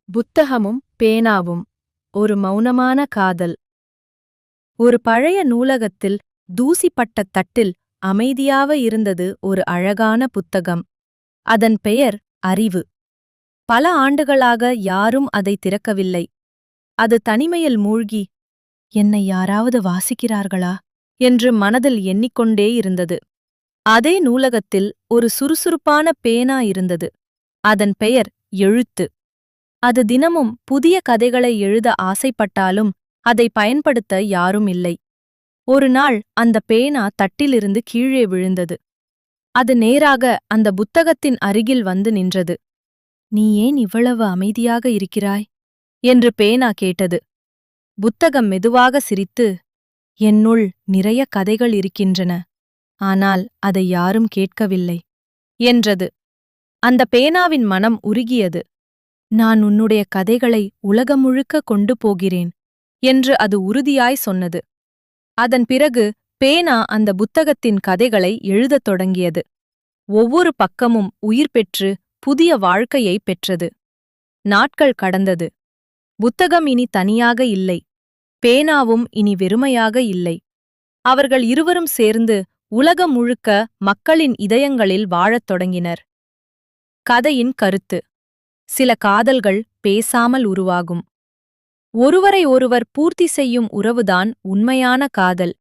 புத்தகமும் பேனாவும் ஒரு மௌனமான காதல். ஒரு பழைய நூலகத்தில் தூசிப்பட்ட தட்டில் அமைதியாக இருந்தது ஒரு அழகான புத்தகம். அதன் பெயர் அறிவு. பல ஆண்டுகளாக யாரும் அதை திறக்கவில்லை. அது தனிமையில் மூழ்கி, என்னை யாராவது வாசிக்கிறார்களா என்று மனதில் எண்ணிக்கொண்டே இருந்தது. அதே நூலகத்தில் ஒரு சுறுசுறுப்பான பேனா இருந்தது. அதன் பெயர் எழுத்து. அது தினமும் புதிய கதைகளை எழுத ஆசைப்பட்டாலும் அதை பயன்படுத்த யாரும் இல்லை. ஒரு நாள் அந்த பேனா தட்டிலிருந்து கீழே விழுந்தது. அது நேராக அந்த புத்தகத்தின் அருகில் வந்து நின்றது. நீ ஏன் இவ்வளவு அமைதியாக இருக்கிறாய் என்று பேனா கேட்டது. புத்தகம் மெதுவாக சிரித்து, என்னுள் நிறைய கதைகள் இருக்கின்றன, ஆனால் அதை யாரும் கேட்கவில்லை என்றது. அந்த பேனாவின் மனம் உருகியது. நான் உன்னுடைய கதைகளை உலகம் முழுக்க கொண்டு போகிறேன் என்று அது உறுதியாய் சொன்னது. அதன் பிறகு பேனா அந்த புத்தகத்தின் கதைகளை எழுதத் தொடங்கியது. ஒவ்வொரு பக்கமும் உயிர் பெற்று புதிய வாழ்க்கையை பெற்றது. நாட்கள் கடந்தது. புத்தகம் இனி தனியாக இல்லை. பேனாவும் இனி வெறுமையாக இல்லை. அவர்கள் இருவரும் சேர்ந்து உலகம் முழுக்க மக்களின் இதயங்களில் வாழத் தொடங்கினர். கதையின் கருத்து: சில காதல்கள் பேசாமல் உருவாகும். ஒருவரை ஒருவர் பூர்த்தி செய்யும் உறவுதான் உண்மையான காதல்.